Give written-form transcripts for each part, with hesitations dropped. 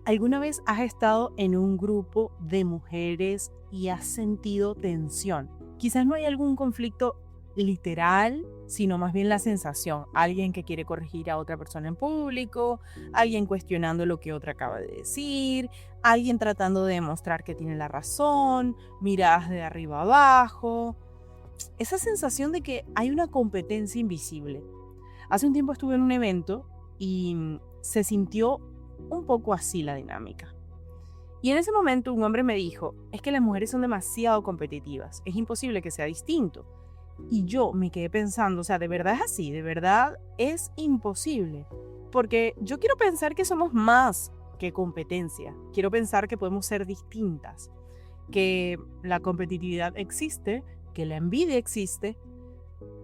¿Alguna vez has estado en un grupo de mujeres y has sentido tensión? Quizás no hay algún conflicto literal, sino más bien la sensación. Alguien que quiere corregir a otra persona en público, alguien cuestionando lo que otra acaba de decir, alguien tratando de demostrar que tiene la razón, miradas de arriba abajo. Esa sensación de que hay una competencia invisible. Hace un tiempo estuve en un evento y se sintió un poco así la dinámica. Y en ese momento un hombre me dijo, es que las mujeres son demasiado competitivas, es imposible que sea distinto. Y yo me quedé pensando, o sea, ¿de verdad es así? ¿De verdad es imposible? Porque yo quiero pensar que somos más que competencia, quiero pensar que podemos ser distintas, que la competitividad existe, que la envidia existe,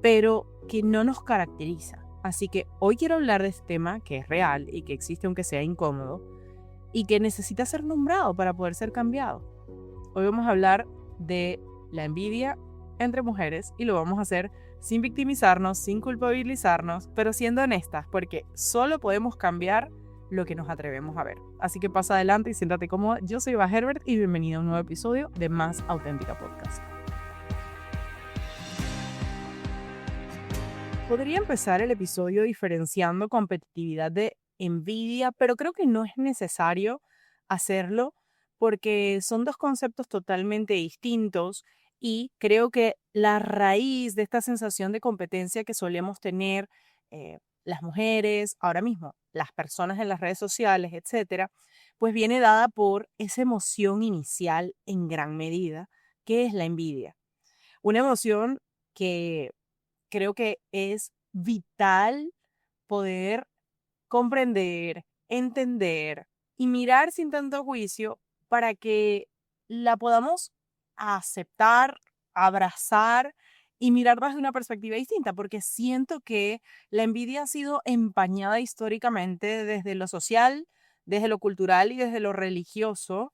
pero que no nos caracteriza. Así que hoy quiero hablar de este tema que es real y que existe aunque sea incómodo y que necesita ser nombrado para poder ser cambiado. Hoy vamos a hablar de la envidia entre mujeres y lo vamos a hacer sin victimizarnos, sin culpabilizarnos, pero siendo honestas, porque solo podemos cambiar lo que nos atrevemos a ver. Así que pasa adelante y siéntate cómoda. Yo soy Eva Herbert y bienvenido a un nuevo episodio de Más Auténtica Podcast. Podría empezar el episodio diferenciando competitividad de envidia, pero creo que no es necesario hacerlo porque son dos conceptos totalmente distintos y creo que la raíz de esta sensación de competencia que solemos tener las mujeres, ahora mismo las personas en las redes sociales, etcétera, pues viene dada por esa emoción inicial en gran medida, que es la envidia. Una emoción que creo que es vital poder comprender, entender y mirar sin tanto juicio para que la podamos aceptar, abrazar y mirar desde una perspectiva distinta, porque siento que la envidia ha sido empañada históricamente desde lo social, desde lo cultural y desde lo religioso,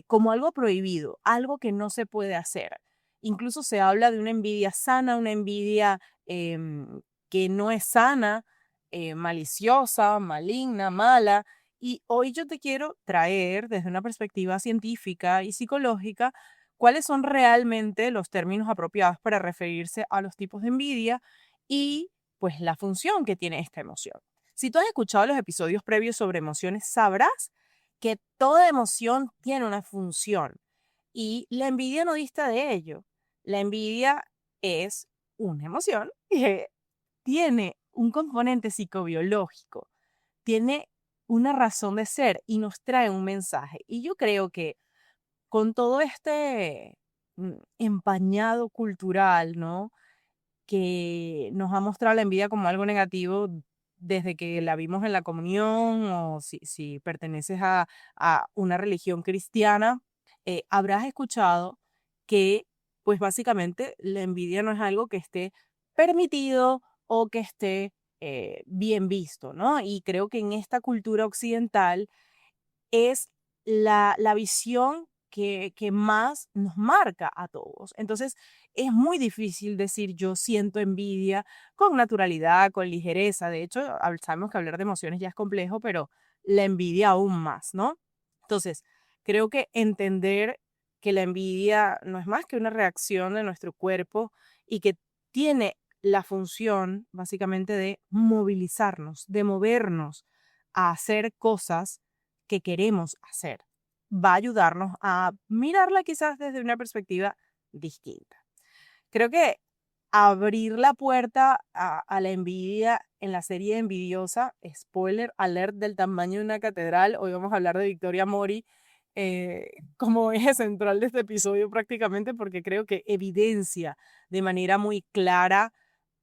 como algo prohibido, algo que no se puede hacer. Incluso se habla de una envidia sana, una envidia que no es sana, maliciosa, maligna, mala. Y hoy yo te quiero traer desde una perspectiva científica y psicológica cuáles son realmente los términos apropiados para referirse a los tipos de envidia y pues la función que tiene esta emoción. Si tú has escuchado los episodios previos sobre emociones, sabrás que toda emoción tiene una función y la envidia no dista de ello. La envidia es una emoción que tiene un componente psicobiológico, tiene una razón de ser y nos trae un mensaje. Y yo creo que con todo este empañado cultural, ¿no? Que nos ha mostrado la envidia como algo negativo desde que la vimos en la comunión o si perteneces a una religión cristiana, habrás escuchado que pues básicamente la envidia no es algo que esté permitido o que esté bien visto, ¿no? Y creo que en esta cultura occidental es la visión que más nos marca a todos. Entonces, es muy difícil decir yo siento envidia con naturalidad, con ligereza. De hecho, sabemos que hablar de emociones ya es complejo, pero la envidia aún más, ¿no? Entonces, creo que entender que la envidia no es más que una reacción de nuestro cuerpo y que tiene la función básicamente de movilizarnos, de movernos a hacer cosas que queremos hacer. Va a ayudarnos a mirarla quizás desde una perspectiva distinta. Creo que abrir la puerta a la envidia en la serie Envidiosa, spoiler alert del tamaño de una catedral, hoy vamos a hablar de Victoria Mori como eje central de este episodio prácticamente porque creo que evidencia de manera muy clara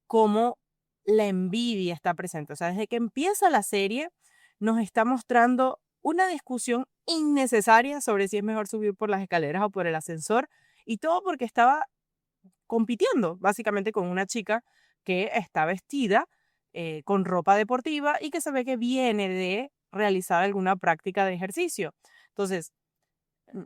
cómo la envidia está presente. O sea, desde que empieza la serie nos está mostrando una discusión innecesaria sobre si es mejor subir por las escaleras o por el ascensor y todo porque estaba compitiendo básicamente con una chica que está vestida con ropa deportiva y que se ve que viene de realizar alguna práctica de ejercicio. Entonces,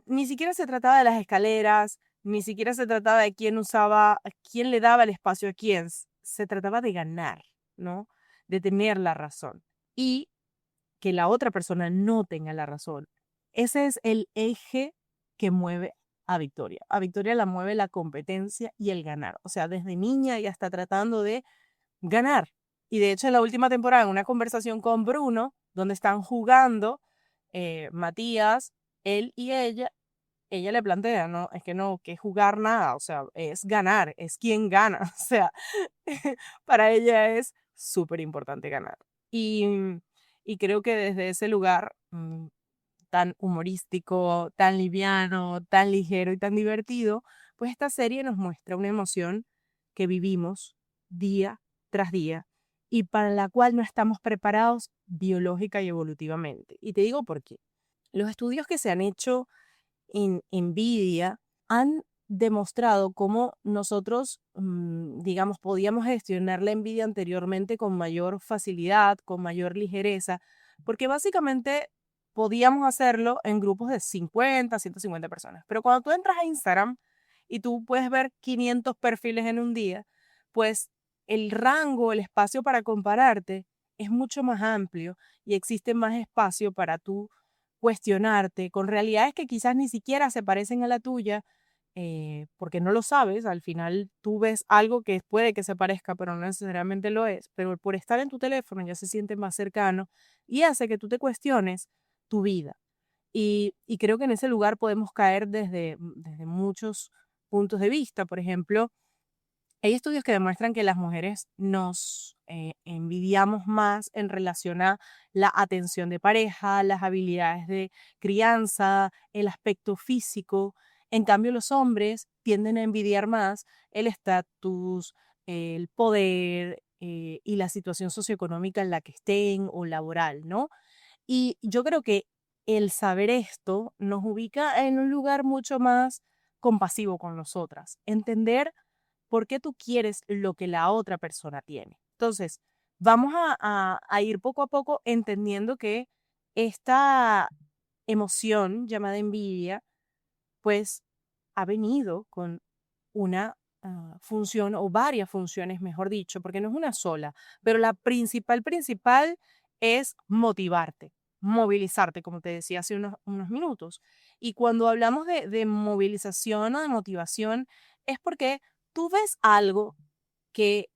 ni siquiera se trataba de las escaleras, ni siquiera se trataba de quién usaba, quién le daba el espacio a quién. Se trataba de ganar, ¿no? De tener la razón. Y que la otra persona no tenga la razón. Ese es el eje que mueve a Victoria. A Victoria la mueve la competencia y el ganar. O sea, desde niña ella está tratando de ganar. Y de hecho, en la última temporada, en una conversación con Bruno, donde están jugando, Matías, él y ella le plantea, no, es que no, que jugar nada, o sea, es ganar, es quien gana, o sea, para ella es súper importante ganar. Y, y creo que desde ese lugar tan humorístico, tan liviano, tan ligero y tan divertido, pues esta serie nos muestra una emoción que vivimos día tras día y para la cual no estamos preparados biológica y evolutivamente. Y te digo por qué. Los estudios que se han hecho en envidia han demostrado cómo nosotros, digamos, podíamos gestionar la envidia anteriormente con mayor facilidad, con mayor ligereza, porque básicamente podíamos hacerlo en grupos de 50, 150 personas. Pero cuando tú entras a Instagram y tú puedes ver 500 perfiles en un día, pues el rango, el espacio para compararte es mucho más amplio y existe más espacio para tú cuestionarte con realidades que quizás ni siquiera se parecen a la tuya, porque no lo sabes, al final tú ves algo que puede que se parezca, pero no necesariamente lo es, pero por estar en tu teléfono ya se siente más cercano y hace que tú te cuestiones tu vida. Y creo que en ese lugar podemos caer desde muchos puntos de vista. Por ejemplo, hay estudios que demuestran que las mujeres nos envidiamos más en relación a la atención de pareja, las habilidades de crianza, el aspecto físico. En cambio, los hombres tienden a envidiar más el estatus, el poder y la situación socioeconómica en la que estén o laboral, ¿no? Y yo creo que el saber esto nos ubica en un lugar mucho más compasivo con nosotras. Entender por qué tú quieres lo que la otra persona tiene. Entonces, vamos a ir poco a poco entendiendo que esta emoción llamada envidia, pues ha venido con una función o varias funciones, mejor dicho, porque no es una sola, pero la principal es motivarte, movilizarte, como te decía hace unos minutos. Y cuando hablamos de movilización o de motivación, es porque tú ves algo que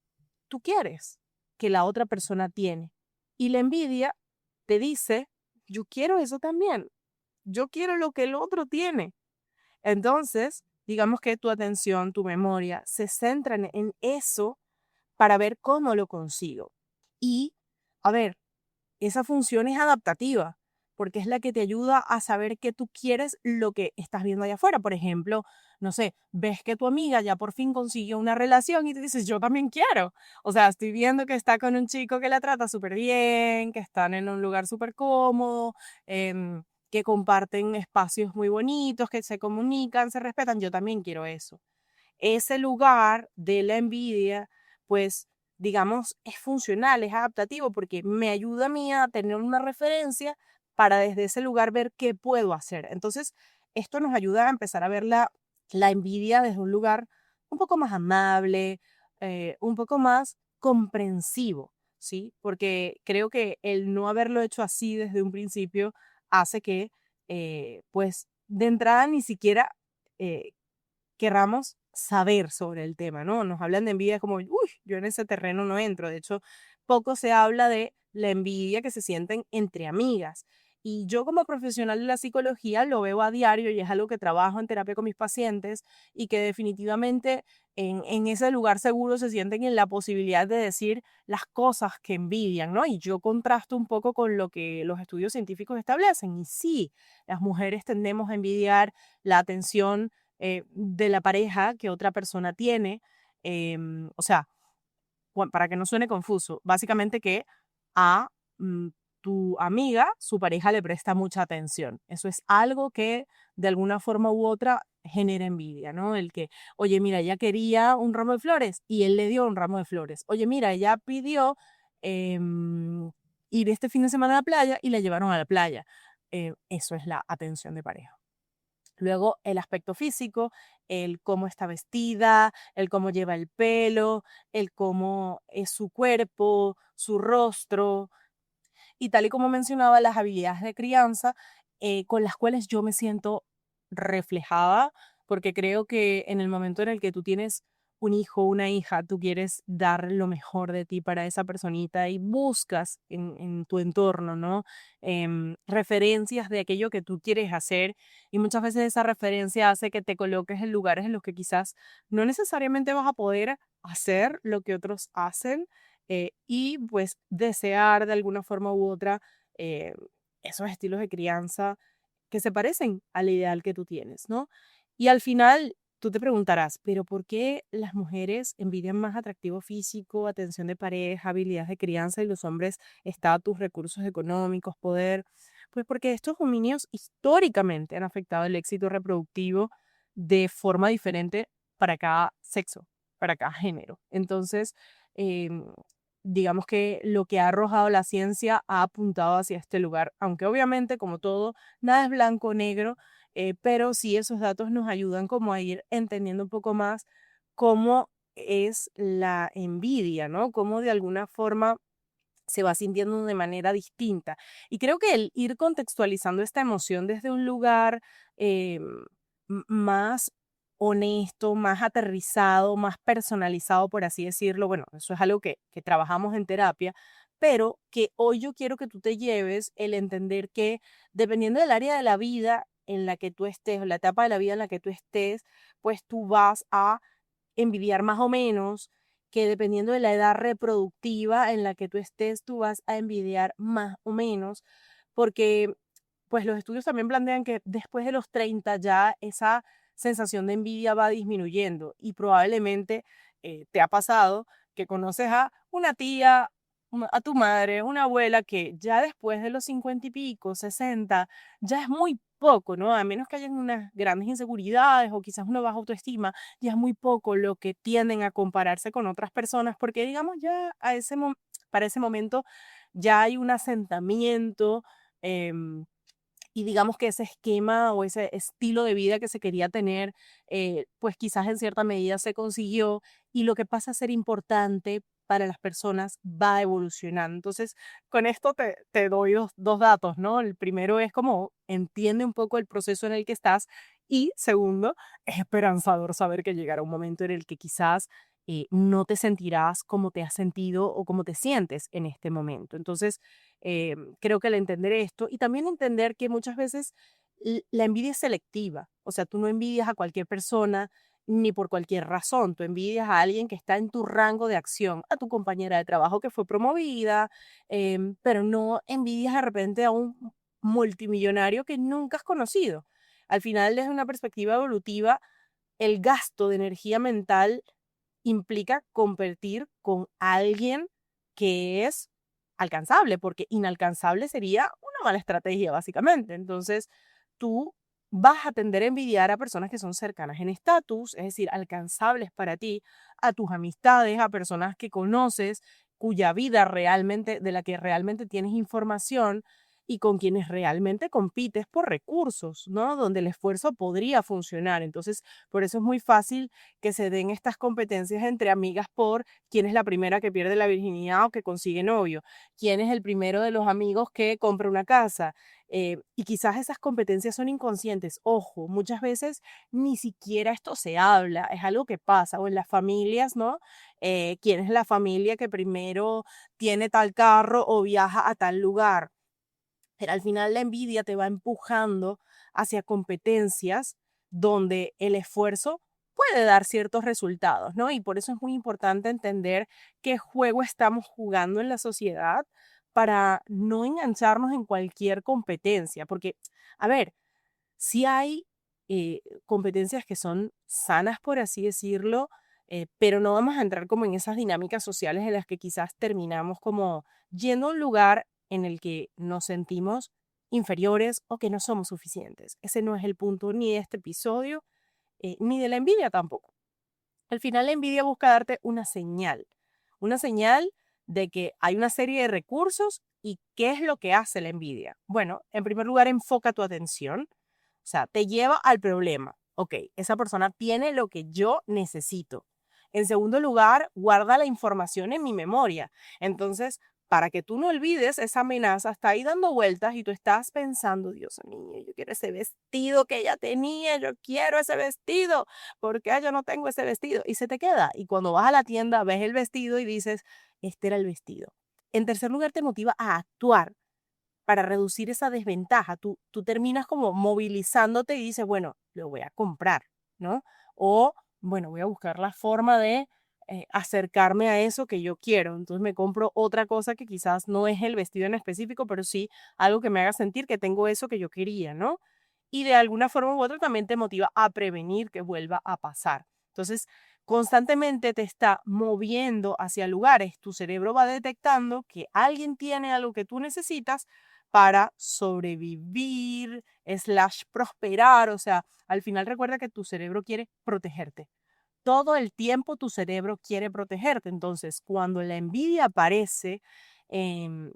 tú quieres, que la otra persona tiene. Y la envidia te dice, yo quiero eso también, yo quiero lo que el otro tiene. Entonces, digamos que tu atención, tu memoria se centran en eso para ver cómo lo consigo. Y, a ver, esa función es adaptativa, porque es la que te ayuda a saber que tú quieres lo que estás viendo allá afuera. Por ejemplo, no sé, ves que tu amiga ya por fin consiguió una relación y te dices, yo también quiero. O sea, estoy viendo que está con un chico que la trata súper bien, que están en un lugar súper cómodo, que comparten espacios muy bonitos, que se comunican, se respetan. Yo también quiero eso. Ese lugar de la envidia, pues, digamos, es funcional, es adaptativo, porque me ayuda a mí a tener una referencia para desde ese lugar ver qué puedo hacer. Entonces, esto nos ayuda a empezar a ver la envidia desde un lugar un poco más amable, un poco más comprensivo, ¿sí? Porque creo que el no haberlo hecho así desde un principio hace que, pues, de entrada ni siquiera eh, querramos saber sobre el tema, ¿no? Nos hablan de envidia como, uy, yo en ese terreno no entro. De hecho, poco se habla de la envidia que se sienten entre amigas. Y yo como profesional de la psicología lo veo a diario y es algo que trabajo en terapia con mis pacientes y que definitivamente en ese lugar seguro se sienten en la posibilidad de decir las cosas que envidian, ¿no? Y yo contrasto un poco con lo que los estudios científicos establecen. Y sí, las mujeres tendemos a envidiar la atención de la pareja que otra persona tiene. O sea, para que no suene confuso, básicamente que a mm, tu amiga, su pareja le presta mucha atención. Eso es algo que de alguna forma u otra genera envidia, ¿no? El que, oye, mira, ella quería un ramo de flores y él le dio un ramo de flores. Oye, mira, ella pidió ir este fin de semana a la playa y la llevaron a la playa. Eso es la atención de pareja. Luego el aspecto físico, el cómo está vestida, el cómo lleva el pelo, el cómo es su cuerpo, su rostro. y tal y como mencionaba, las habilidades de crianza con las cuales yo me siento reflejada, porque creo que en el momento en el que tú tienes un hijo, una hija, tú quieres dar lo mejor de ti para esa personita y buscas en tu entorno, ¿no? Referencias de aquello que tú quieres hacer y muchas veces esa referencia hace que te coloques en lugares en los que quizás no necesariamente vas a poder hacer lo que otros hacen y pues desear de alguna forma u otra eh, esos estilos de crianza que se parecen al ideal que tú tienes, ¿no? Y al final tú te preguntarás, pero ¿por qué las mujeres envidian más atractivo físico, atención de pareja, habilidades de crianza y los hombres estatus, recursos económicos, poder? Pues porque estos dominios históricamente han afectado el éxito reproductivo de forma diferente para cada sexo, para cada género. Entonces, em, digamos que lo que ha arrojado la ciencia ha apuntado hacia este lugar, aunque obviamente, como todo, nada es blanco o negro, pero sí esos datos nos ayudan como a ir entendiendo un poco más cómo es la envidia, ¿no? Cómo de alguna forma se va sintiendo de manera distinta. Y creo que el ir contextualizando esta emoción desde un lugar más honesto, más aterrizado, más personalizado, por así decirlo, bueno, eso es algo que trabajamos en terapia, pero que hoy yo quiero que tú te lleves el entender que dependiendo del área de la vida en la que tú estés, o la etapa de la vida en la que tú estés, pues tú vas a envidiar más o menos, que dependiendo de la edad reproductiva en la que tú estés, tú vas a envidiar más o menos, porque pues los estudios también plantean que después de los 30 ya esa sensación de envidia va disminuyendo y probablemente te ha pasado que conoces a una tía, a tu madre, una abuela que ya después de los 50 y pico, 60, ya es muy poco, ¿no? A menos que hayan unas grandes inseguridades o quizás una baja autoestima, ya es muy poco lo que tienden a compararse con otras personas porque digamos ya para ese momento ya hay un asentamiento. em, y digamos que ese esquema o ese estilo de vida que se quería tener, pues quizás en cierta medida se consiguió y lo que pasa a ser importante para las personas va evolucionando. Entonces, con esto te doy dos datos, ¿no? El primero es como entiende un poco el proceso en el que estás y segundo, es esperanzador saber que llegará un momento en el que quizás no te sentirás como te has sentido o como te sientes en este momento. Entonces, creo que al entender esto y también entender que muchas veces la envidia es selectiva, o sea, tú no envidias a cualquier persona ni por cualquier razón, tú envidias a alguien que está en tu rango de acción, a tu compañera de trabajo que fue promovida, pero no envidias de repente a un multimillonario que nunca has conocido. Al final, desde una perspectiva evolutiva, el gasto de energía mental implica competir con alguien que es alcanzable, porque inalcanzable sería una mala estrategia, básicamente. Entonces, tú vas a tender a envidiar a personas que son cercanas en estatus, es decir, alcanzables para ti, a tus amistades, a personas que conoces, cuya vida realmente, de la que realmente tienes información y con quienes realmente compites por recursos, ¿no? Donde el esfuerzo podría funcionar. Entonces, por eso es muy fácil que se den estas competencias entre amigas por quién es la primera que pierde la virginidad o que consigue novio, quién es el primero de los amigos que compra una casa. Y quizás esas competencias son inconscientes. Ojo, muchas veces ni siquiera esto se habla, es algo que pasa, o en las familias, ¿no? ¿Quién es la familia que primero tiene tal carro o viaja a tal lugar? Pero al final la envidia te va empujando hacia competencias donde el esfuerzo puede dar ciertos resultados, ¿no? Y por eso es muy importante entender qué juego estamos jugando en la sociedad para no engancharnos en cualquier competencia, porque, a ver, sí hay competencias que son sanas, por así decirlo, pero no vamos a entrar como en esas dinámicas sociales en las que quizás terminamos como yendo a un lugar en el que nos sentimos inferiores o que no somos suficientes. Ese no es el punto ni de este episodio, ni de la envidia tampoco. Al final la envidia busca darte una señal de que hay una serie de recursos y qué es lo que hace la envidia. Bueno, en primer lugar, enfoca tu atención, o sea, te lleva al problema. Ok, esa persona tiene lo que yo necesito. En segundo lugar, guarda la información en mi memoria. Entonces, para que tú no olvides esa amenaza, está ahí dando vueltas y tú estás pensando, Dios mío, yo quiero ese vestido que ella tenía, yo quiero ese vestido, ¿por qué yo no tengo ese vestido? Y se te queda. Y cuando vas a la tienda, ves el vestido y dices, este era el vestido. En tercer lugar, te motiva a actuar para reducir esa desventaja. Tú terminas como movilizándote y dices, bueno, lo voy a comprar, ¿no? O, bueno, voy a buscar la forma de acercarme a eso que yo quiero. Entonces me compro otra cosa que quizás no es el vestido en específico, pero sí algo que me haga sentir que tengo eso que yo quería, ¿no? Y de alguna forma u otra también te motiva a prevenir que vuelva a pasar. Entonces, constantemente te está moviendo hacia lugares. Tu cerebro va detectando que alguien tiene algo que tú necesitas para sobrevivir, slash prosperar. O sea, al final recuerda que tu cerebro quiere protegerte. Todo el tiempo tu cerebro quiere protegerte. Entonces, cuando la envidia aparece em,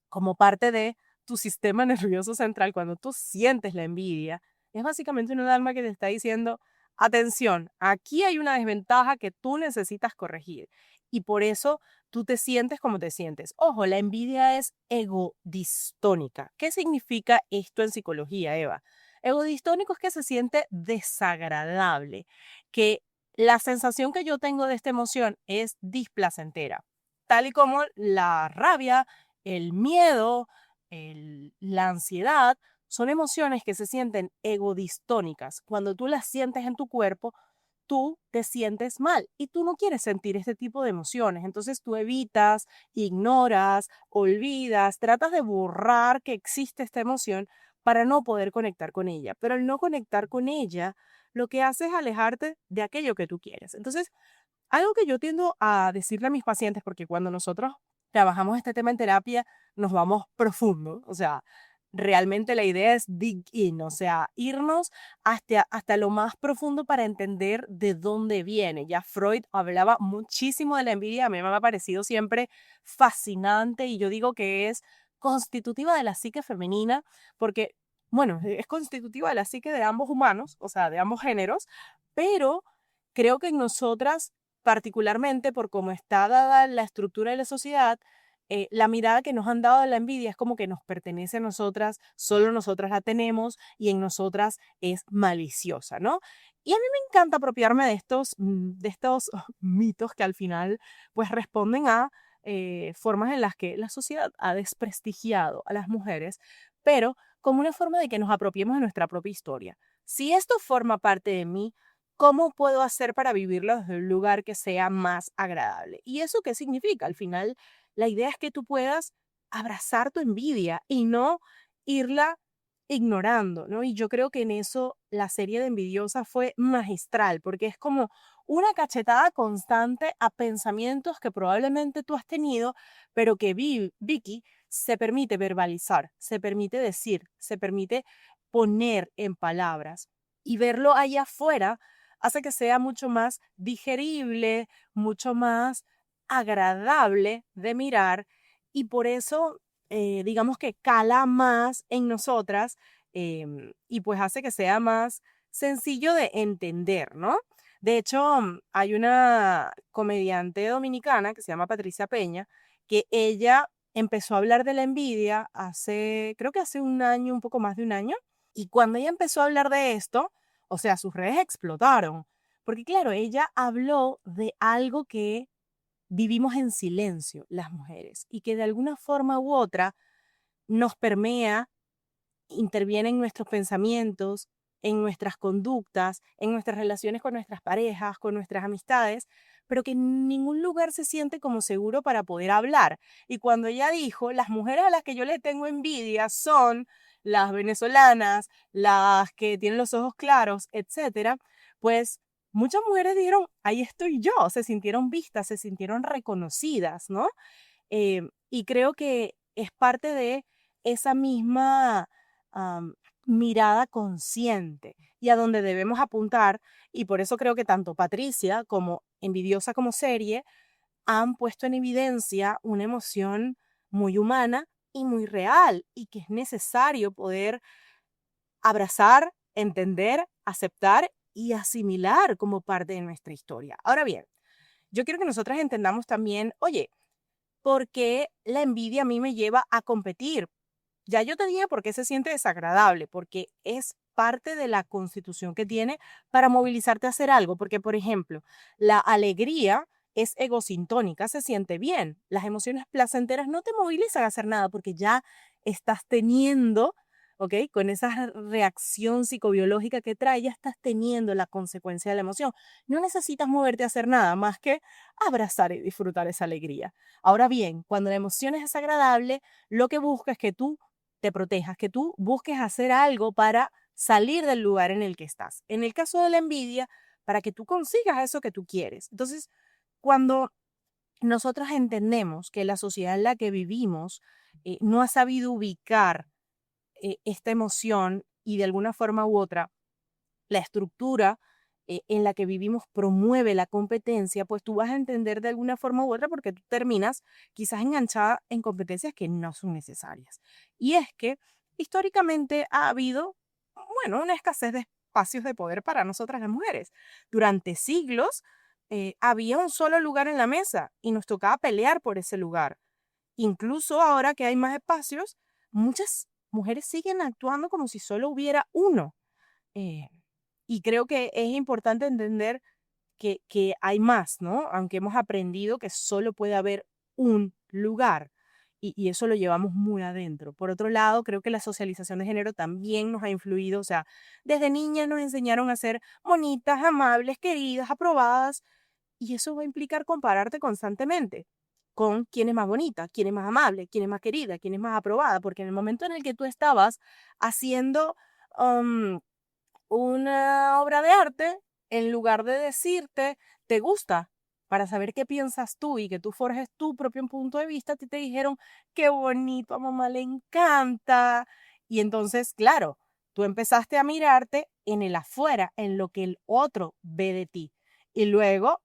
como parte de tu sistema nervioso central, cuando tú sientes la envidia, es básicamente una alarma que te está diciendo, atención, aquí hay una desventaja que tú necesitas corregir. Y por eso tú te sientes como te sientes. Ojo, la envidia es egodistónica. ¿Qué significa esto en psicología, Eva? Egodistónico es que se siente desagradable, que la sensación que yo tengo de esta emoción es displacentera, tal y como la rabia, el miedo, la ansiedad, son emociones que se sienten egodistónicas. Cuando tú las sientes en tu cuerpo, tú te sientes mal y tú no quieres sentir este tipo de emociones. Entonces tú evitas, ignoras, olvidas, tratas de borrar que existe esta emoción para no poder conectar con ella. Pero al no conectar con ella, lo que hace es alejarte de aquello que tú quieres. Entonces, algo que yo tiendo a decirle a mis pacientes, porque cuando nosotros trabajamos este tema en terapia, nos vamos profundo, o sea, realmente la idea es dig in, o sea, irnos hasta lo más profundo para entender de dónde viene. Ya Freud hablaba muchísimo de la envidia, a mí me ha parecido siempre fascinante y yo digo que es constitutiva de la psique femenina, porque, bueno, es constitutiva de la psique de ambos humanos, o sea, de ambos géneros, pero creo que en nosotras particularmente por cómo está dada la estructura de la sociedad, la mirada que nos han dado de la envidia es como que nos pertenece a nosotras, solo nosotras la tenemos y en nosotras es maliciosa, ¿no? Y a mí me encanta apropiarme de estos mitos que al final pues responden a formas en las que la sociedad ha desprestigiado a las mujeres, pero como una forma de que nos apropiemos de nuestra propia historia. Si esto forma parte de mí, ¿cómo puedo hacer para vivirlo desde un lugar que sea más agradable? ¿Y eso qué significa? Al final, la idea es que tú puedas abrazar tu envidia y no irla ignorando, ¿no? Y yo creo que en eso la serie de Envidiosa fue magistral, porque es como una cachetada constante a pensamientos que probablemente tú has tenido, pero que Vicky se permite verbalizar, se permite decir, se permite poner en palabras y verlo allá afuera hace que sea mucho más digerible, mucho más agradable de mirar y por eso digamos que cala más en nosotras y pues hace que sea más sencillo de entender, ¿no? De hecho, hay una comediante dominicana que se llama Patricia Peña, que ella empezó a hablar de la envidia creo que hace un año, un poco más de un año, y cuando ella empezó a hablar de esto, o sea, sus redes explotaron, porque claro, ella habló de algo que vivimos en silencio las mujeres y que de alguna forma u otra nos permea, interviene en nuestros pensamientos, en nuestras conductas, en nuestras relaciones con nuestras parejas, con nuestras amistades, pero que en ningún lugar se siente como seguro para poder hablar. Y cuando ella dijo, las mujeres a las que yo le tengo envidia son las venezolanas, las que tienen los ojos claros, etcétera, pues muchas mujeres dijeron, ahí estoy yo, se sintieron vistas, se sintieron reconocidas, ¿no? Y creo que es parte de esa misma am, mirada consciente y a donde debemos apuntar. Y por eso creo que tanto Patricia como Envidiosa como serie han puesto en evidencia una emoción muy humana y muy real y que es necesario poder abrazar, entender, aceptar y asimilar como parte de nuestra historia. Ahora bien, yo quiero que nosotras entendamos también, oye, porque la envidia a mí me lleva a competir. Ya yo te dije por qué se siente desagradable, porque es parte de la constitución que tiene para movilizarte a hacer algo, porque por ejemplo, la alegría es egosintónica, se siente bien. Las emociones placenteras no te movilizan a hacer nada porque ya estás teniendo, ¿ok? Con esa reacción psicobiológica que trae, ya estás teniendo la consecuencia de la emoción. No necesitas moverte a hacer nada más que abrazar y disfrutar esa alegría. Ahora bien, cuando la emoción es desagradable, lo que busca es que tú te protejas, que tú busques hacer algo para salir del lugar en el que estás. En el caso de la envidia, para que tú consigas eso que tú quieres. Entonces, cuando nosotros entendemos que la sociedad en la que vivimos no ha sabido ubicar esta emoción y de alguna forma u otra la estructura en la que vivimos promueve la competencia, pues tú vas a entender de alguna forma u otra porque tú terminas quizás enganchada en competencias que no son necesarias. Y es que históricamente ha habido, bueno, una escasez de espacios de poder para nosotras las mujeres. Durante siglos había un solo lugar en la mesa y nos tocaba pelear por ese lugar. Incluso ahora que hay más espacios, muchas mujeres siguen actuando como si solo hubiera uno. Eh, y creo que es importante entender que hay más, ¿no? Aunque hemos aprendido que solo puede haber un lugar y eso lo llevamos muy adentro. Por otro lado, creo que la socialización de género también nos ha influido, o sea, desde niñas nos enseñaron a ser bonitas, amables, queridas, aprobadas, y eso va a implicar compararte constantemente con quién es más bonita, quién es más amable, quién es más querida, quién es más aprobada, porque en el momento en el que tú estabas haciendo una obra de arte, en lugar de decirte, te gusta, para saber qué piensas tú y que tú forjes tu propio punto de vista, a ti te dijeron, qué bonito, a mamá le encanta. Y entonces, claro, tú empezaste a mirarte en el afuera, en lo que el otro ve de ti. Y luego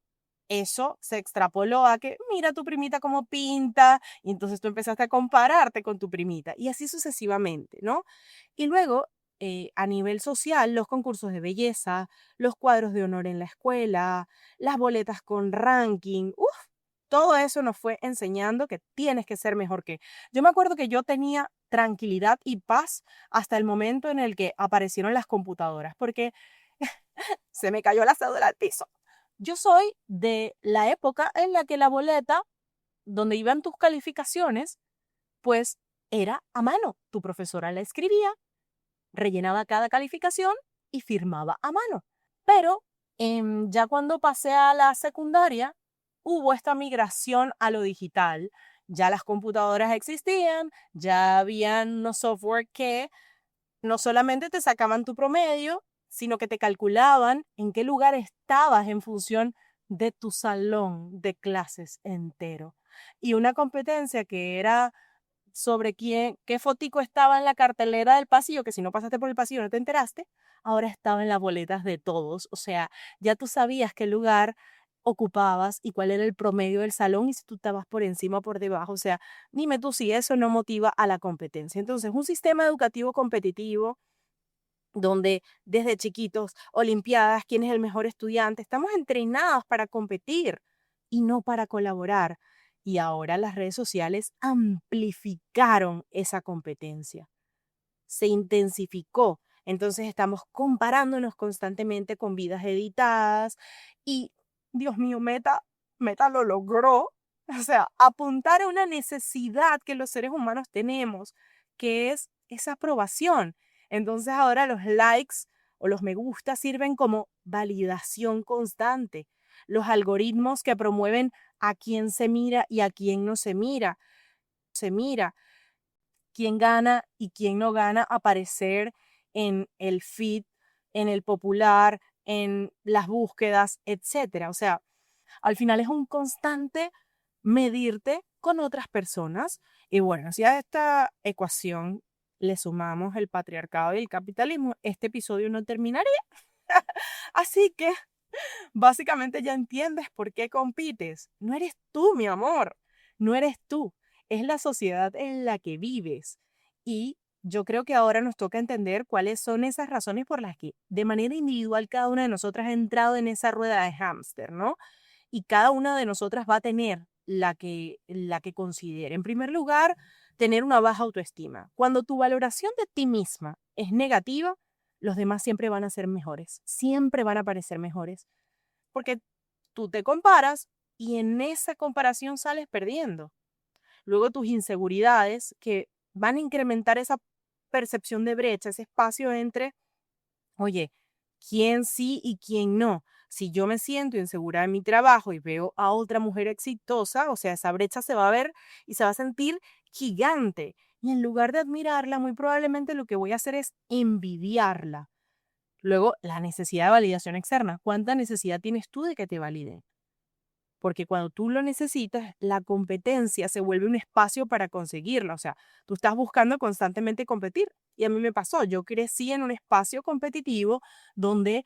eso se extrapoló a que, mira tu primita cómo pinta, y entonces tú empezaste a compararte con tu primita, y así sucesivamente, ¿no? Y luego a nivel social, los concursos de belleza, los cuadros de honor en la escuela, las boletas con ranking, uf, todo eso nos fue enseñando que tienes que ser mejor que. Yo me acuerdo que yo tenía tranquilidad y paz hasta el momento en el que aparecieron las computadoras, porque se me cayó la cédula al piso. Yo soy de la época en la que la boleta, donde iban tus calificaciones, pues era a mano. Tu profesora la escribía, rellenaba cada calificación y firmaba a mano. Pero ya cuando pasé a la secundaria, hubo esta migración a lo digital. Ya las computadoras existían, ya habían unos software que no solamente te sacaban tu promedio, sino que te calculaban en qué lugar estabas en función de tu salón de clases entero. Y una competencia que era sobre qué fotico estaba en la cartelera del pasillo, que si no pasaste por el pasillo no te enteraste, ahora estaba en las boletas de todos. O sea, ya tú sabías qué lugar ocupabas y cuál era el promedio del salón y si tú estabas por encima o por debajo. O sea, dime tú si eso no motiva a la competencia. Entonces, un sistema educativo competitivo donde desde chiquitos, olimpiadas, quién es el mejor estudiante, estamos entrenados para competir y no para colaborar. Y ahora las redes sociales amplificaron esa competencia, se intensificó. Entonces estamos comparándonos constantemente con vidas editadas y, Dios mío, Meta lo logró. O sea, apuntar a una necesidad que los seres humanos tenemos, que es esa aprobación. Entonces ahora los likes o los me gusta sirven como validación constante. Los algoritmos que promueven a quién se mira y a quién no se mira. Se mira quién gana y quién no gana aparecer en el feed, en el popular, en las búsquedas, etcétera. O sea, al final es un constante medirte con otras personas. Y bueno, si a esta ecuación le sumamos el patriarcado y el capitalismo, este episodio no terminaría. Así que básicamente ya entiendes por qué compites. No eres tú, mi amor. No eres tú. Es la sociedad en la que vives. Y yo creo que ahora nos toca entender cuáles son esas razones por las que de manera individual cada una de nosotras ha entrado en esa rueda de hámster, ¿no? Y cada una de nosotras va a tener la que considere. En primer lugar, tener una baja autoestima. Cuando tu valoración de ti misma es negativa, los demás siempre van a ser mejores, siempre van a parecer mejores, porque tú te comparas y en esa comparación sales perdiendo. Luego tus inseguridades que van a incrementar esa percepción de brecha, ese espacio entre, oye, quién sí y quién no. Si yo me siento insegura en mi trabajo y veo a otra mujer exitosa, o sea, esa brecha se va a ver y se va a sentir gigante. Y en lugar de admirarla, muy probablemente lo que voy a hacer es envidiarla. Luego, la necesidad de validación externa. ¿Cuánta necesidad tienes tú de que te validen? Porque cuando tú lo necesitas, la competencia se vuelve un espacio para conseguirlo. O sea, tú estás buscando constantemente competir. Y a mí me pasó, yo crecí en un espacio competitivo donde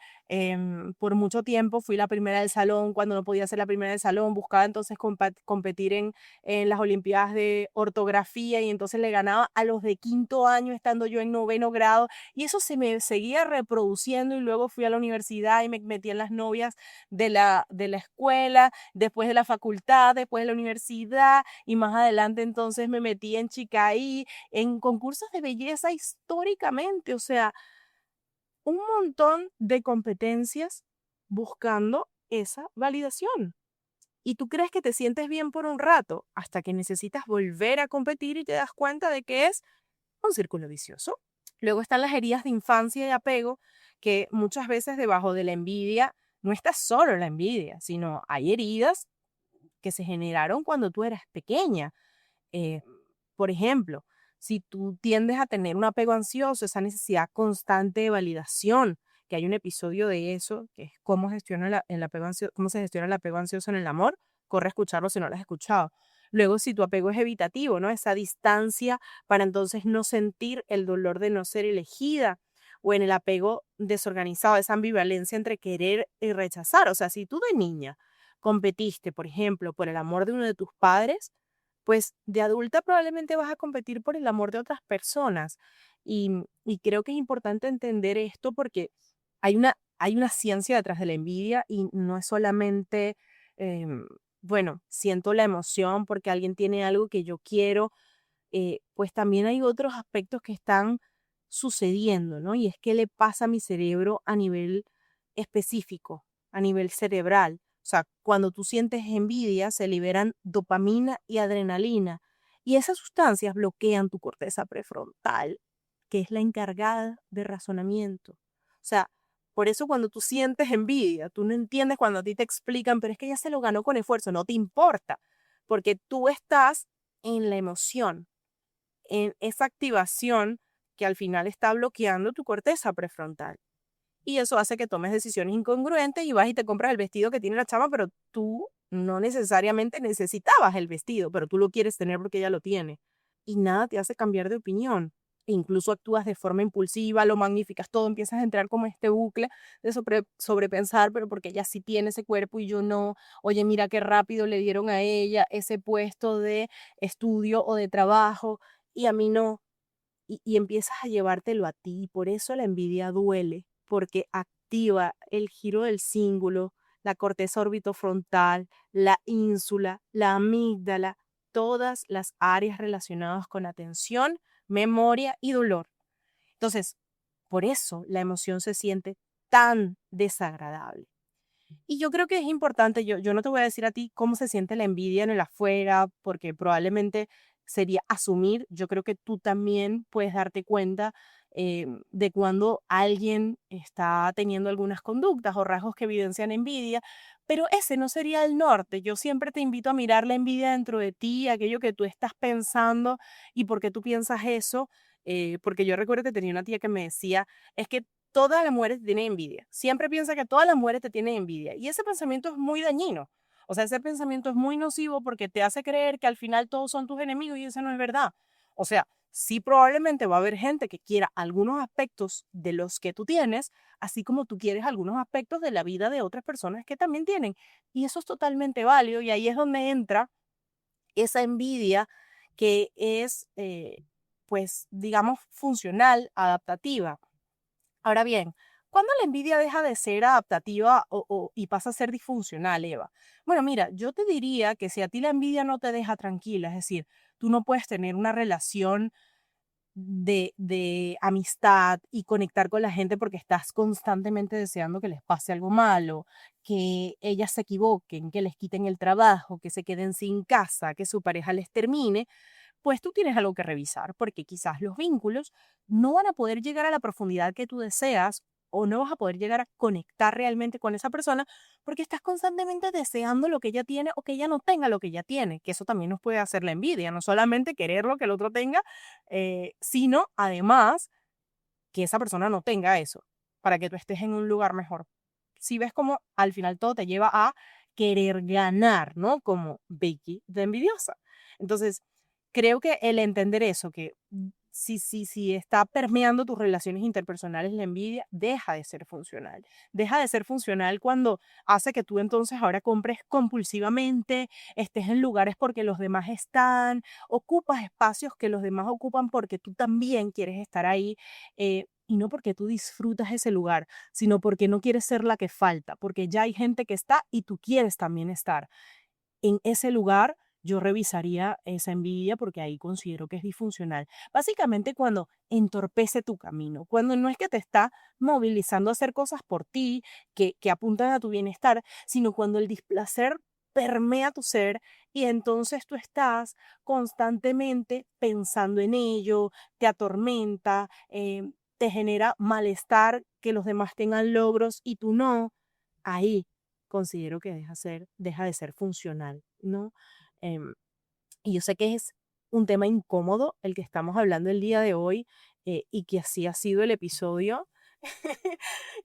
por mucho tiempo fui la primera del salón, cuando no podía ser la primera del salón, buscaba entonces competir en las Olimpiadas de ortografía y entonces le ganaba a los de quinto año estando yo en noveno grado y eso se me seguía reproduciendo y luego fui a la universidad y me metí en las novias de la escuela después de la facultad, después de la universidad y más adelante entonces me metí en Chicaí, en concursos de belleza históricamente, o sea, un montón de competencias buscando esa validación. Y tú crees que te sientes bien por un rato hasta que necesitas volver a competir y te das cuenta de que es un círculo vicioso. Luego están las heridas de infancia y apego, que muchas veces debajo de la envidia no está solo la envidia, sino hay heridas que se generaron cuando tú eras pequeña. Eh, por ejemplo, si tú tiendes a tener un apego ansioso, esa necesidad constante de validación, que hay un episodio de eso, que es cómo, el apego cómo se gestiona el apego ansioso en el amor, corre a escucharlo si no lo has escuchado. Luego, si tu apego es evitativo, ¿no? Esa distancia para entonces no sentir el dolor de no ser elegida, o en el apego desorganizado, esa ambivalencia entre querer y rechazar. O sea, si tú de niña competiste, por ejemplo, por el amor de uno de tus padres, pues de adulta probablemente vas a competir por el amor de otras personas. Y creo que es importante entender esto porque hay una ciencia detrás de la envidia y no es solamente, bueno, siento la emoción porque alguien tiene algo que yo quiero, pues también hay otros aspectos que están sucediendo, ¿no? Y es qué le pasa a mi cerebro a nivel específico, a nivel cerebral. O sea, cuando tú sientes envidia, se liberan dopamina y adrenalina. Y esas sustancias bloquean tu corteza prefrontal, que es la encargada de razonamiento. O sea, por eso cuando tú sientes envidia, tú no entiendes cuando a ti te explican, pero es que ella se lo ganó con esfuerzo, no te importa, porque tú estás en la emoción, en esa activación que al final está bloqueando tu corteza prefrontal. Y eso hace que tomes decisiones incongruentes y vas y te compras el vestido que tiene la chama, pero tú no necesariamente necesitabas el vestido, pero tú lo quieres tener porque ella lo tiene. Y nada te hace cambiar de opinión. E incluso actúas de forma impulsiva, lo magnificas todo, empiezas a entrar como este bucle de sobrepensar, pero porque ella sí tiene ese cuerpo y yo no. Oye, mira qué rápido le dieron a ella ese puesto de estudio o de trabajo y a mí no y empiezas a llevártelo a ti. Por eso la envidia duele, porque activa el giro del cíngulo, la corteza orbitofrontal, la ínsula, la amígdala, todas las áreas relacionadas con atención, memoria y dolor. Entonces, por eso la emoción se siente tan desagradable. Y yo creo que es importante, yo no te voy a decir a ti cómo se siente la envidia en el afuera, porque probablemente sería asumir, yo creo que tú también puedes darte cuenta de cuando alguien está teniendo algunas conductas o rasgos que evidencian envidia, pero ese no sería el norte. Yo siempre te invito a mirar la envidia dentro de ti, aquello que tú estás pensando y por qué tú piensas eso, porque yo recuerdo que tenía una tía que me decía, es que todas las mujeres te tienen envidia. Siempre piensa que todas las mujeres te tienen envidia. Y ese pensamiento es muy dañino. O sea, ese pensamiento es muy nocivo porque te hace creer que al final todos son tus enemigos y eso no es verdad. O sea, sí probablemente va a haber gente que quiera algunos aspectos de los que tú tienes, así como tú quieres algunos aspectos de la vida de otras personas que también tienen. Y eso es totalmente válido y ahí es donde entra esa envidia que es, pues, digamos, funcional, adaptativa. Ahora bien, ¿Cuándo la envidia deja de ser adaptativa y pasa a ser disfuncional, Eva? Bueno, mira, yo te diría que si a ti la envidia no te deja tranquila, es decir, tú no puedes tener una relación de amistad y conectar con la gente porque estás constantemente deseando que les pase algo malo, que ellas se equivoquen, que les quiten el trabajo, que se queden sin casa, que su pareja les termine, pues tú tienes algo que revisar, porque quizás los vínculos no van a poder llegar a la profundidad que tú deseas o no vas a poder llegar a conectar realmente con esa persona porque estás constantemente deseando lo que ella tiene o que ella no tenga lo que ella tiene, que eso también nos puede hacer la envidia, no solamente querer lo que el otro tenga, sino además que esa persona no tenga eso, para que tú estés en un lugar mejor. Si ves como al final todo te lleva a querer ganar, ¿no? Como Becky de envidiosa. Entonces, creo que el entender eso, que si está permeando tus relaciones interpersonales la envidia, deja de ser funcional. Deja de ser funcional cuando hace que tú entonces ahora compres compulsivamente, estés en lugares porque los demás están, ocupas espacios que los demás ocupan porque tú también quieres estar ahí. Y no porque tú disfrutas ese lugar, sino porque no quieres ser la que falta, porque ya hay gente que está y tú quieres también estar en ese lugar. Yo revisaría esa envidia porque ahí considero que es disfuncional. Básicamente cuando entorpece tu camino, cuando no es que te está movilizando a hacer cosas por ti que apuntan a tu bienestar, sino cuando el displacer permea tu ser y entonces tú estás constantemente pensando en ello, te atormenta, te genera malestar que los demás tengan logros y tú no. Ahí considero que deja de ser funcional, ¿no? Em, y yo sé que es un tema incómodo el que estamos hablando el día de hoy, y que así ha sido el episodio.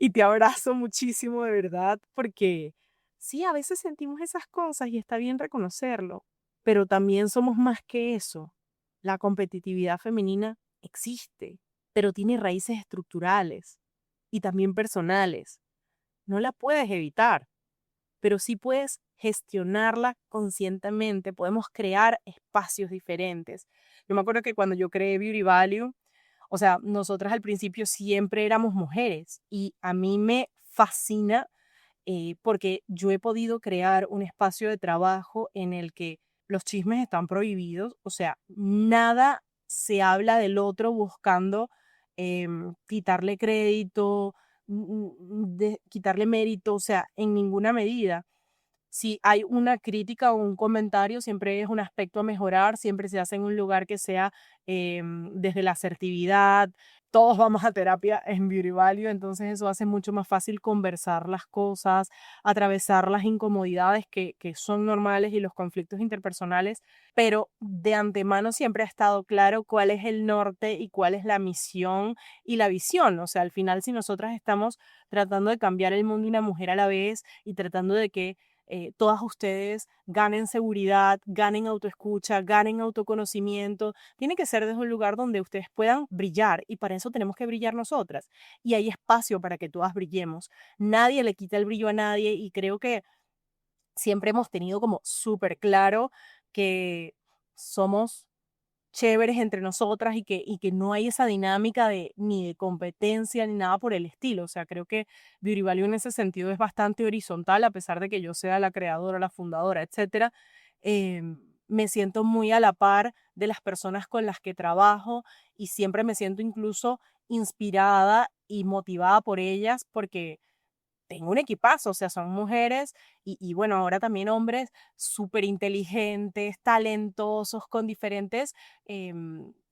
Y te abrazo muchísimo de verdad porque sí, a veces sentimos esas cosas y está bien reconocerlo, pero también somos más que eso. La competitividad femenina existe, pero tiene raíces estructurales y también personales. No la puedes evitar, pero sí puedes gestionarla conscientemente, podemos crear espacios diferentes. Yo me acuerdo que cuando yo creé Beauty Value, o sea, nosotras al principio siempre éramos mujeres y a mí me fascina, porque yo he podido crear un espacio de trabajo en el que los chismes están prohibidos, o sea, nada se habla del otro buscando quitarle crédito, quitarle mérito, o sea, en ninguna medida. Si hay una crítica o un comentario, siempre es un aspecto a mejorar, siempre se hace en un lugar que sea desde la asertividad. Todos vamos a terapia en Beauty Value, entonces eso hace mucho más fácil conversar las cosas, atravesar las incomodidades que son normales y los conflictos interpersonales, pero de antemano siempre ha estado claro cuál es el norte y cuál es la misión y la visión. O sea, al final, si nosotras estamos tratando de cambiar el mundo y una mujer a la vez y tratando de que todas ustedes ganen seguridad, ganen autoescucha, ganen autoconocimiento. Tiene que ser desde un lugar donde ustedes puedan brillar y para eso tenemos que brillar nosotras. Y hay espacio para que todas brillemos. Nadie le quita el brillo a nadie y creo que siempre hemos tenido como súper claro que somos chéveres entre nosotras y que no hay esa dinámica ni de competencia ni nada por el estilo. O sea, creo que Beauty Value en ese sentido es bastante horizontal, a pesar de que yo sea la creadora, la fundadora, etcétera. Me siento muy a la par de las personas con las que trabajo y siempre me siento incluso inspirada y motivada por ellas porque tengo un equipazo, o sea, son mujeres y bueno, ahora también hombres súper inteligentes, talentosos, con diferentes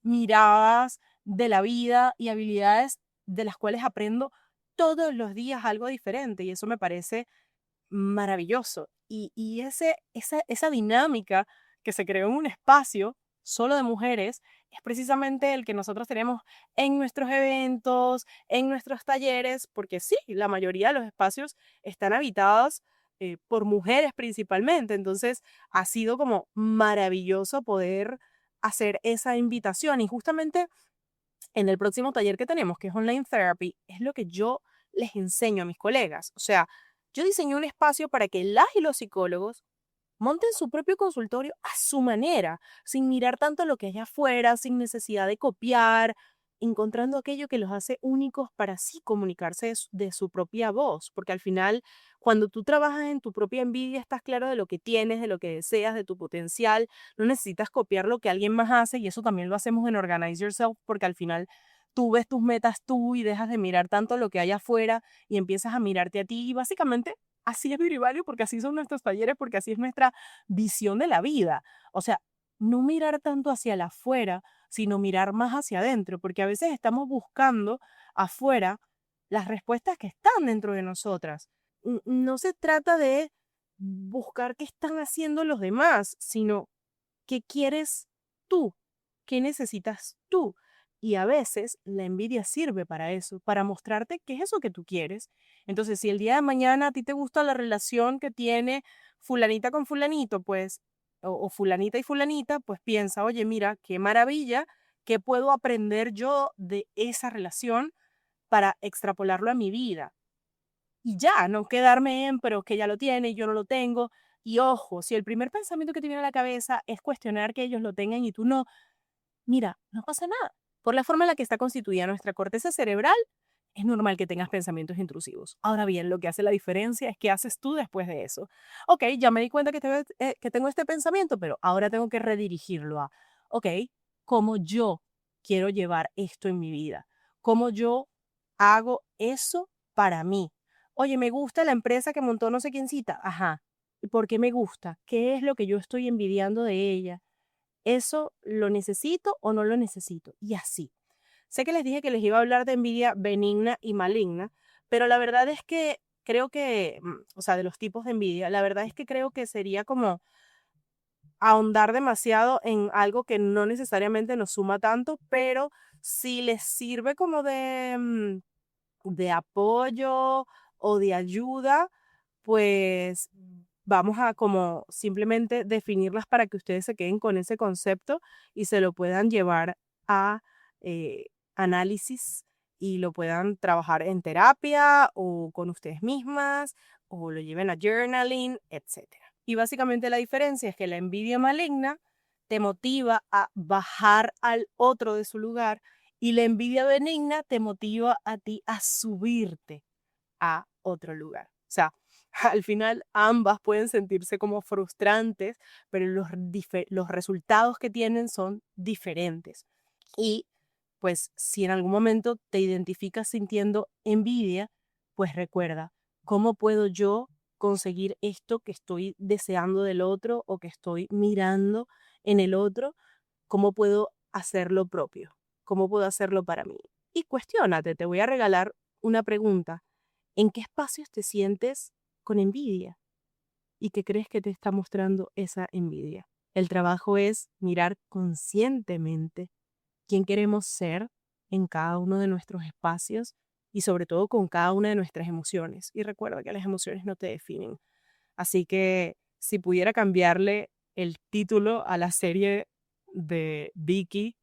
miradas de la vida y habilidades de las cuales aprendo todos los días algo diferente y eso me parece maravilloso. Y esa dinámica que se creó en un espacio solo de mujeres es precisamente el que nosotros tenemos en nuestros eventos, en nuestros talleres, porque sí, la mayoría de los espacios están habitados por mujeres principalmente. Entonces ha sido como maravilloso poder hacer esa invitación y justamente en el próximo taller que tenemos, que es Online Therapy, es lo que yo les enseño a mis colegas. O sea, yo diseñé un espacio para que las y los psicólogos monten su propio consultorio a su manera, sin mirar tanto lo que hay afuera, sin necesidad de copiar. encontrando aquello que los hace únicos para así comunicarse de su propia voz, porque al final, cuando tú trabajas en tu propia envidia, estás claro de lo que tienes, de lo que deseas, de tu potencial, no necesitas copiar lo que alguien más hace y eso también lo hacemos en Organize Yourself, porque al final tú ves tus metas tú y dejas de mirar tanto lo que hay afuera y empiezas a mirarte a ti y básicamente así es Beauty Value, porque así son nuestros talleres, porque así es nuestra visión de la vida. O sea, no mirar tanto hacia el afuera, sino mirar más hacia adentro, porque a veces estamos buscando afuera las respuestas que están dentro de nosotras. No se trata de buscar qué están haciendo los demás, sino qué quieres tú, qué necesitas tú. Y a veces la envidia sirve para eso, para mostrarte qué es eso que tú quieres. Entonces, si el día de mañana a ti te gusta la relación que tiene fulanita con fulanito, pues, o fulanita y fulanita, pues piensa, oye, mira, qué maravilla, qué puedo aprender yo de esa relación para extrapolarlo a mi vida. Y ya, no quedarme en, pero que ya lo tiene y yo no lo tengo. Y ojo, si el primer pensamiento que te viene a la cabeza es cuestionar que ellos lo tengan y tú no, mira, no pasa nada. Por la forma en la que está constituida nuestra corteza cerebral, es normal que tengas pensamientos intrusivos. Ahora bien, lo que hace la diferencia es qué haces tú después de eso. Ok, ya me di cuenta que tengo este pensamiento, pero ahora tengo que redirigirlo a, ok, ¿cómo yo quiero llevar esto en mi vida? ¿Cómo yo hago eso para mí? Oye, me gusta la empresa que montó no sé quiéncita. Ajá. ¿Y por qué me gusta? ¿Qué es lo que yo estoy envidiando de ella? ¿Eso lo necesito o no lo necesito? Y así. Sé que les dije que les iba a hablar de envidia benigna y maligna, pero la verdad es que creo que, o sea, de los tipos de envidia, la verdad es que creo que sería como ahondar demasiado en algo que no necesariamente nos suma tanto, pero si les sirve como de apoyo o de ayuda, pues vamos a como simplemente definirlas para que ustedes se queden con ese concepto y se lo puedan llevar a análisis y lo puedan trabajar en terapia o con ustedes mismas o lo lleven a journaling, etcétera. Y básicamente la diferencia es que la envidia maligna te motiva a bajar al otro de su lugar y la envidia benigna te motiva a ti a subirte a otro lugar. O sea, al final ambas pueden sentirse como frustrantes, pero los resultados que tienen son diferentes. Y pues si en algún momento te identificas sintiendo envidia, pues recuerda, ¿cómo puedo yo conseguir esto que estoy deseando del otro o que estoy mirando en el otro? ¿Cómo puedo hacerlo propio? ¿Cómo puedo hacerlo para mí? Y cuestiónate, te voy a regalar una pregunta. ¿En qué espacios te sientes con envidia? ¿Y qué crees que te está mostrando esa envidia? El trabajo es mirar conscientemente quién queremos ser en cada uno de nuestros espacios y sobre todo con cada una de nuestras emociones. Y recuerda que las emociones no te definen. Así que si pudiera cambiarle el título a la serie de Vicky,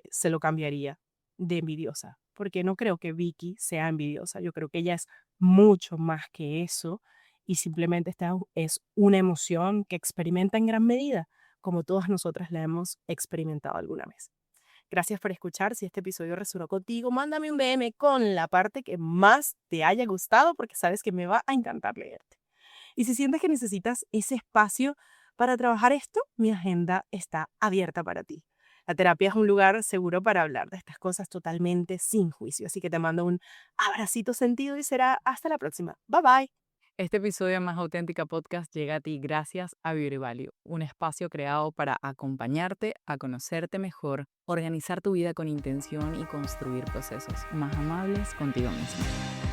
se lo cambiaría de envidiosa, porque no creo que Vicky sea envidiosa, yo creo que ella es mucho más que eso y simplemente esta es una emoción que experimenta en gran medida, como todas nosotras la hemos experimentado alguna vez. Gracias por escuchar. Si este episodio resonó contigo, mándame un DM con la parte que más te haya gustado porque sabes que me va a encantar leerte. Y si sientes que necesitas ese espacio para trabajar esto, mi agenda está abierta para ti. La terapia es un lugar seguro para hablar de estas cosas totalmente sin juicio. Así que te mando un abracito sentido y será hasta la próxima. Bye bye. Este episodio de Más Auténtica Podcast llega a ti gracias a Beauty Value, un espacio creado para acompañarte a conocerte mejor, organizar tu vida con intención y construir procesos más amables contigo mismo.